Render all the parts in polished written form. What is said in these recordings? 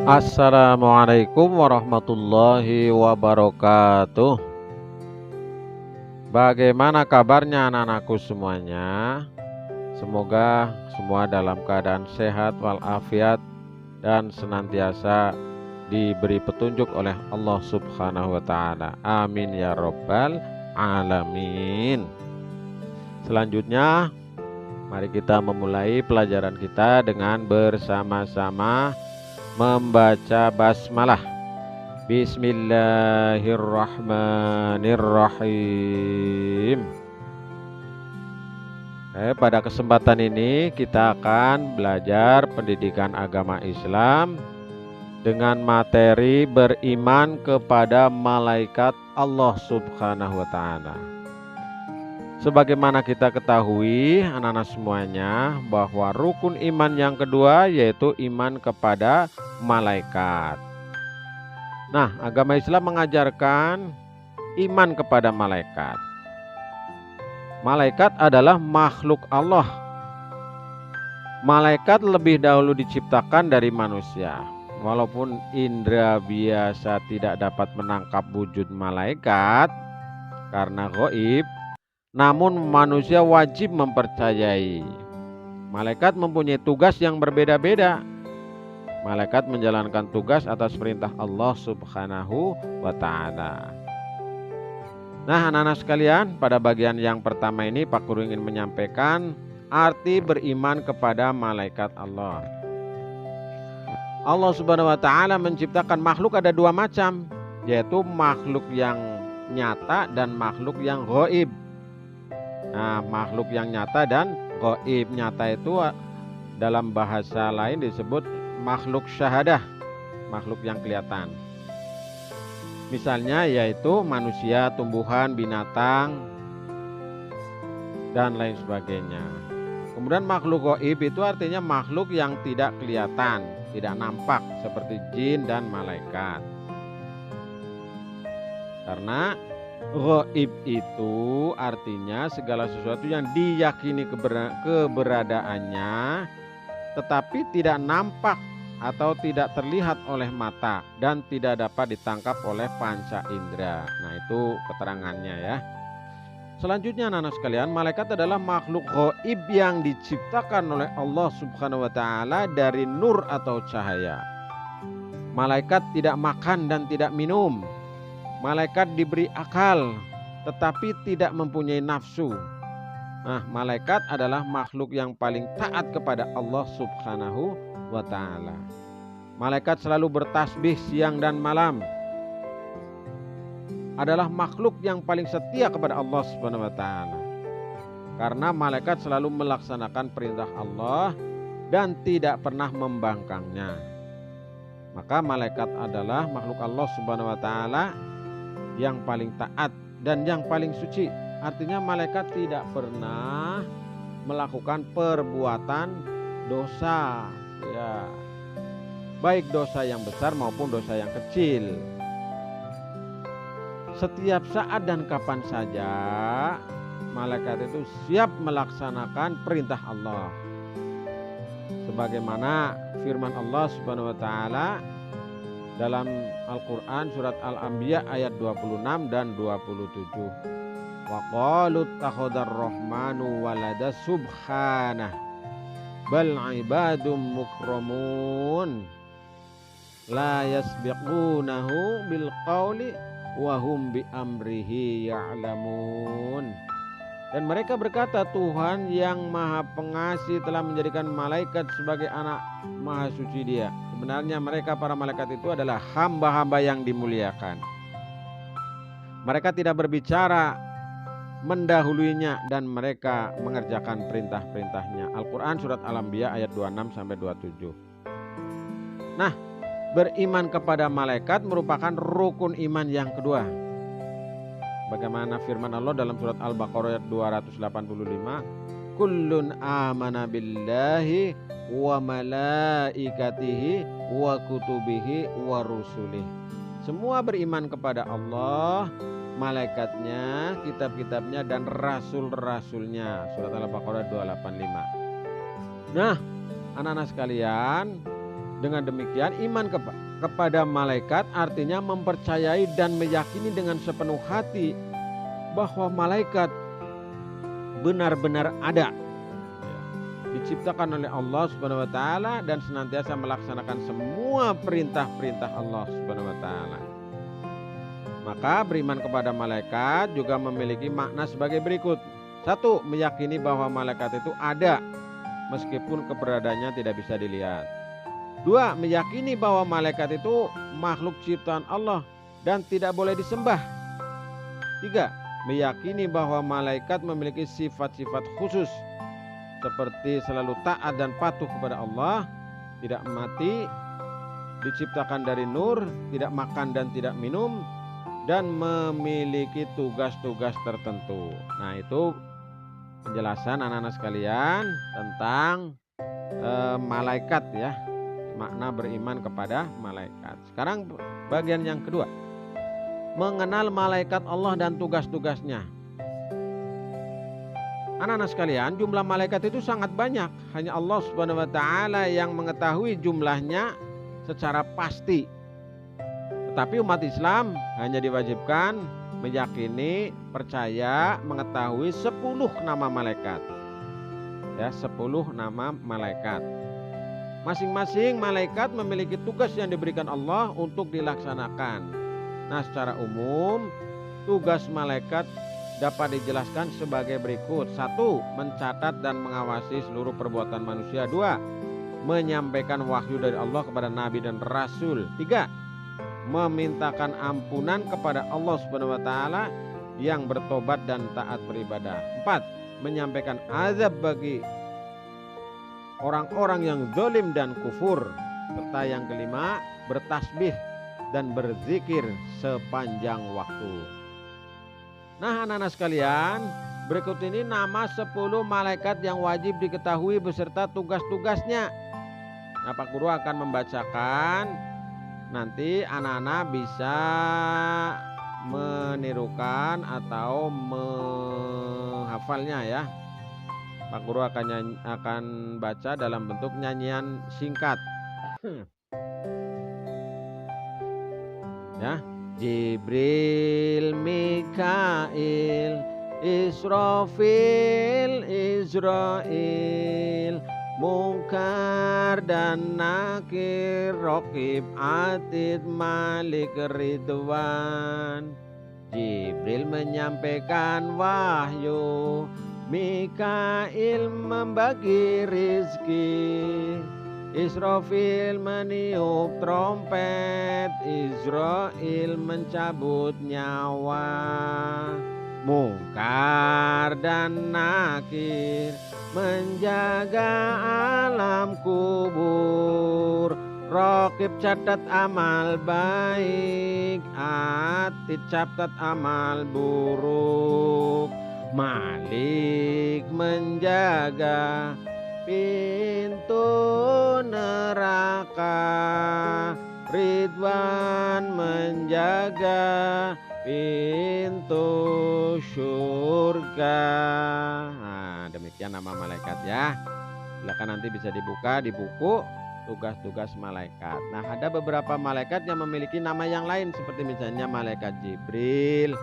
Assalamualaikum warahmatullahi wabarakatuh. Bagaimana kabarnya anak-anakku semuanya? Semoga semua dalam keadaan sehat walafiat dan senantiasa diberi petunjuk oleh Allah Subhanahu wa taala. Amin ya rabbal alamin. Selanjutnya, mari kita memulai pelajaran kita dengan bersama-sama membaca basmalah. Bismillahirrahmanirrahim. Pada kesempatan ini kita akan belajar pendidikan agama Islam dengan materi beriman kepada malaikat Allah Subhanahu wa taala. Sebagaimana kita ketahui anak-anak semuanya bahwa rukun iman yang kedua yaitu iman kepada malaikat. Nah, agama Islam mengajarkan iman kepada malaikat. Malaikat adalah makhluk Allah. Malaikat lebih dahulu diciptakan dari manusia. Walaupun indera biasa tidak dapat menangkap wujud malaikat karena gaib, namun manusia wajib mempercayai. Malaikat mempunyai tugas yang berbeda-beda. Malaikat menjalankan tugas atas perintah Allah Subhanahu wa taala. Nah, anak-anak sekalian, pada bagian yang pertama ini Pak Guru ingin menyampaikan arti beriman kepada malaikat Allah. Allah Subhanahu wa taala menciptakan makhluk ada dua macam, yaitu makhluk yang nyata dan makhluk yang gaib. Nah, makhluk yang nyata dan gaib. Nyata itu dalam bahasa lain disebut makhluk syahadah, makhluk yang kelihatan. Misalnya yaitu manusia, tumbuhan, binatang, dan lain sebagainya. Kemudian makhluk gaib itu artinya makhluk yang tidak kelihatan, tidak nampak, seperti jin dan malaikat. Karena gaib itu artinya segala sesuatu yang diyakini keberadaannya tetapi tidak nampak atau tidak terlihat oleh mata dan tidak dapat ditangkap oleh panca indera. Nah, itu keterangannya ya. Selanjutnya anak-anak sekalian, malaikat adalah makhluk gaib yang diciptakan oleh Allah Subhanahu wa taala dari nur atau cahaya. Malaikat tidak makan dan tidak minum. Malaikat diberi akal tetapi tidak mempunyai nafsu. Nah, malaikat adalah makhluk yang paling taat kepada Allah Subhanahu wa taala. Malaikat selalu bertasbih siang dan malam. Adalah makhluk yang paling setia kepada Allah Subhanahu wa taala. Karena malaikat selalu melaksanakan perintah Allah dan tidak pernah membangkangnya. Maka malaikat adalah makhluk Allah Subhanahu wa taala yang paling taat dan yang paling suci. Artinya malaikat tidak pernah melakukan perbuatan dosa, ya, baik dosa yang besar maupun dosa yang kecil. Setiap saat dan kapan saja malaikat itu siap melaksanakan perintah Allah. Sebagaimana firman Allah Subhanahu wa taala dalam Al-Quran surat Al-Anbiya ayat 26 dan 27. Wa qalu takhadar rahmanu walada subhanah bal ibadum mukramun la yasbiqunahu bil qawli wa hum bi amrihi ya'lamun. Dan mereka berkata, Tuhan yang maha pengasih telah menjadikan malaikat sebagai anak maha suci dia. Sebenarnya mereka para malaikat itu adalah hamba-hamba yang dimuliakan. Mereka tidak berbicara mendahuluinya dan mereka mengerjakan perintah-perintahnya. Al-Quran surat Al-Anbiya ayat 26 sampai 27. Nah, beriman kepada malaikat merupakan rukun iman yang kedua. Bagaimana firman Allah dalam surat Al-Baqarah ayat 285, kullun amana billahi wa malaikatihi wa kutubihi wa rusulih. Semua beriman kepada Allah, malaikatnya, kitab-kitabnya, dan rasul-rasulnya. Surat Al-Baqarah 285. Nah, anak-anak sekalian, dengan demikian iman kepada malaikat artinya mempercayai dan meyakini dengan sepenuh hati bahwa malaikat benar-benar ada, diciptakan oleh Allah Subhanahu wa taala dan senantiasa melaksanakan semua perintah-perintah Allah Subhanahu wa taala. Maka beriman kepada malaikat juga memiliki makna sebagai berikut. 1. Meyakini bahwa malaikat itu ada meskipun keberadaannya tidak bisa dilihat. 2. Meyakini bahwa malaikat itu makhluk ciptaan Allah dan tidak boleh disembah. 3. Meyakini bahwa malaikat memiliki sifat-sifat khusus seperti selalu taat dan patuh kepada Allah, tidak mati, diciptakan dari nur, tidak makan dan tidak minum, dan memiliki tugas-tugas tertentu. Nah, itu penjelasan anak-anak sekalian tentang malaikat ya. Makna beriman kepada malaikat. Sekarang bagian yang kedua, mengenal malaikat Allah dan tugas-tugasnya. Anak-anak sekalian, jumlah malaikat itu sangat banyak. Hanya Allah Subhanahu wa taala yang mengetahui jumlahnya secara pasti. Tetapi umat Islam hanya diwajibkan meyakini, percaya, mengetahui 10 nama malaikat. Ya, 10 nama malaikat. Masing-masing malaikat memiliki tugas yang diberikan Allah untuk dilaksanakan. Nah, secara umum tugas malaikat dapat dijelaskan sebagai berikut. 1. Mencatat dan mengawasi seluruh perbuatan manusia. 2. Menyampaikan wahyu dari Allah kepada nabi dan rasul. 3. Memintakan ampunan kepada Allah Subhanahu wa taala yang bertobat dan taat beribadah. 4. Menyampaikan azab bagi orang-orang yang zalim dan kufur. Serta yang kelima, bertasbih dan berzikir sepanjang waktu. Nah, anak-anak sekalian, berikut ini nama 10 malaikat yang wajib diketahui beserta tugas-tugasnya. Nah, Pak Guru akan membacakan, nanti anak-anak bisa menirukan atau menghafalnya ya. Pak Guru akan baca dalam bentuk nyanyian singkat. Ya, Jibril, Mikail, Israfil, Israil, Munkar dan Nakir, Raqib, Atid, Malik, Ridwan. Jibril menyampaikan wahyu, Mikail membagi rizki, Israfil meniup trompet, Israil mencabut nyawa. Munkar dan Nakir menjaga alam kubur, Raqib catat amal baik, Atid catat amal buruk. Malik menjaga pintu neraka, Ridwan menjaga pintu surga. Nah, demikian nama malaikat ya. Silakan nanti bisa dibuka di buku tugas-tugas malaikat. Nah, ada beberapa malaikat yang memiliki nama yang lain seperti misalnya malaikat Jibril,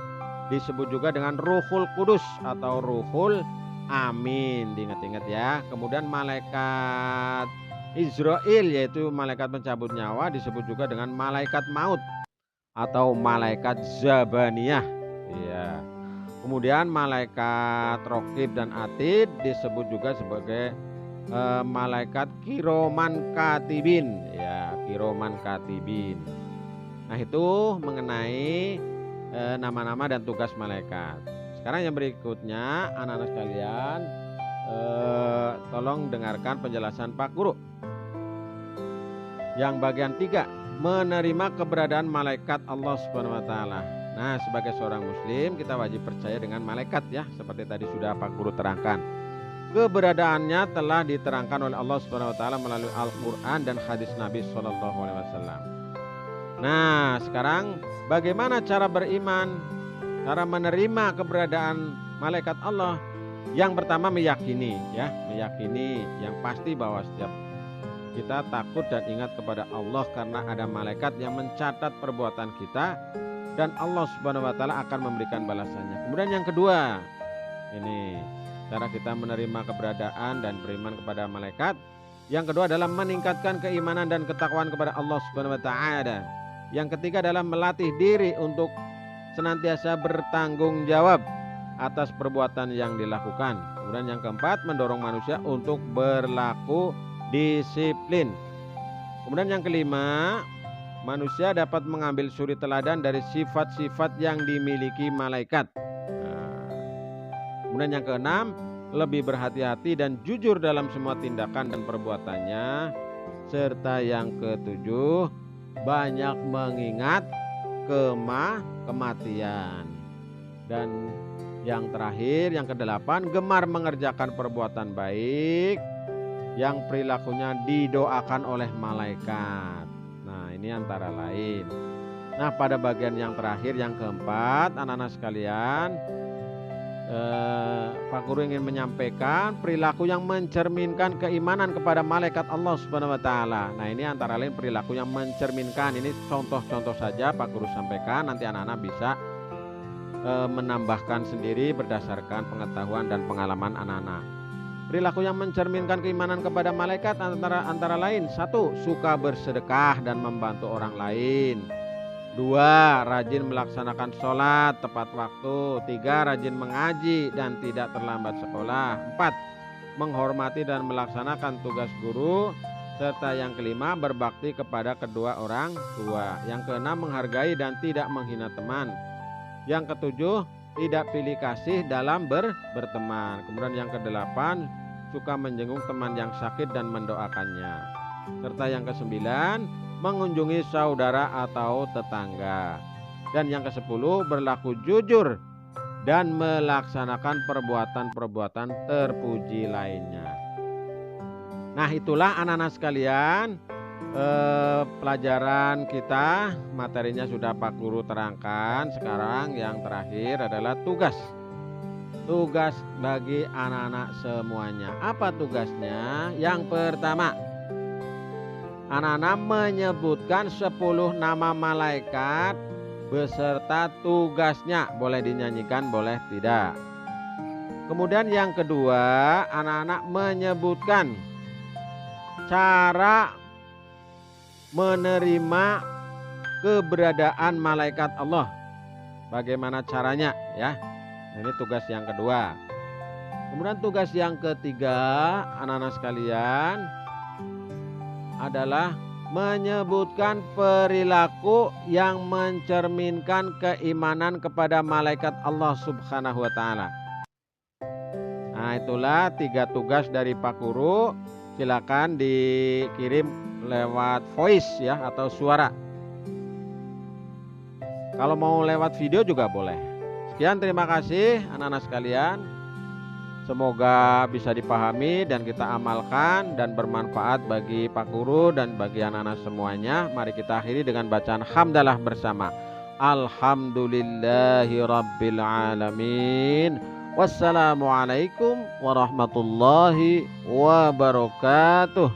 disebut juga dengan Ruhul Kudus atau Ruhul Amin, diingat-ingat ya. Kemudian malaikat Israel yaitu malaikat pencabut nyawa disebut juga dengan malaikat maut atau malaikat Zabaniyah. Ya. Kemudian malaikat Raqib dan Atid disebut juga sebagai malaikat Kiroman Katibin, ya, Kiroman Katibin. Nah, itu mengenai nama-nama dan tugas malaikat. Sekarang yang berikutnya anak-anak sekalian, tolong dengarkan penjelasan Pak Guru. Yang bagian 3, menerima keberadaan malaikat Allah Subhanahu wa taala. Nah, sebagai seorang muslim kita wajib percaya dengan malaikat ya, seperti tadi sudah Pak Guru terangkan. Keberadaannya telah diterangkan oleh Allah Subhanahu wa taala melalui Al-Qur'an dan hadis Nabi sallallahu alaihi wasallam. Nah, sekarang bagaimana cara beriman, cara menerima keberadaan malaikat Allah? Yang pertama meyakini ya, meyakini yang pasti bahwa setiap kita takut dan ingat kepada Allah karena ada malaikat yang mencatat perbuatan kita dan Allah Subhanahu wa taala akan memberikan balasannya. Kemudian yang kedua, ini cara kita menerima keberadaan dan beriman kepada malaikat. Yang kedua adalah meningkatkan keimanan dan ketakwaan kepada Allah Subhanahu wa taala. Yang ketiga adalah melatih diri untuk senantiasa bertanggung jawab atas perbuatan yang dilakukan. Kemudian yang keempat, mendorong manusia untuk berlaku disiplin. Kemudian yang kelima, manusia dapat mengambil suri teladan dari sifat-sifat yang dimiliki malaikat. Kemudian yang keenam, lebih berhati-hati dan jujur dalam semua tindakan dan perbuatannya. Serta yang ketujuh, banyak mengingat kematian. Dan yang terakhir, yang kedelapan, gemar mengerjakan perbuatan baik yang perilakunya didoakan oleh malaikat. Nah, ini antara lain. Nah, pada bagian yang terakhir, yang keempat, anak-anak sekalian, Pak Guru ingin menyampaikan perilaku yang mencerminkan keimanan kepada malaikat Allah Subhanahu wa taala. Nah, ini antara lain perilaku yang mencerminkan. Ini contoh-contoh saja Pak Guru sampaikan, nanti anak-anak bisa menambahkan sendiri berdasarkan pengetahuan dan pengalaman anak-anak. Perilaku yang mencerminkan keimanan kepada malaikat antara lain: 1. Suka bersedekah dan membantu orang lain. 2. Rajin melaksanakan sholat tepat waktu. 3. Rajin mengaji dan tidak terlambat sekolah. 4. Menghormati dan melaksanakan tugas guru. Serta yang kelima, berbakti kepada kedua orang tua. Yang keenam, menghargai dan tidak menghina teman. Yang ketujuh, tidak pilih kasih dalam berteman. Kemudian yang kedelapan, suka menjenguk teman yang sakit dan mendoakannya. Serta yang kesembilan, mengunjungi saudara atau tetangga. Dan yang kesepuluh, berlaku jujur dan melaksanakan perbuatan-perbuatan terpuji lainnya. Nah, itulah anak-anak sekalian, pelajaran kita, materinya sudah Pak Guru terangkan. Sekarang yang terakhir adalah tugas bagi anak-anak semuanya. Apa tugasnya? Yang pertama, anak-anak menyebutkan 10 nama malaikat beserta tugasnya. Boleh dinyanyikan, boleh tidak. Kemudian yang kedua, anak-anak menyebutkan cara menerima keberadaan malaikat Allah. Bagaimana caranya, ya? Ini tugas yang kedua. Kemudian tugas yang ketiga, anak-anak sekalian, adalah menyebutkan perilaku yang mencerminkan keimanan kepada malaikat Allah Subhanahu wa taala. Nah, itulah 3 tugas dari Pak Guru. Silakan dikirim lewat voice ya, atau suara. Kalau mau lewat video juga boleh. Sekian, terima kasih anak-anak sekalian. Semoga bisa dipahami dan kita amalkan dan bermanfaat bagi Pak Guru dan bagi anak-anak semuanya. Mari kita akhiri dengan bacaan hamdalah bersama. Alhamdulillahirabbil alamin. Wassalamualaikum warahmatullahi wabarakatuh.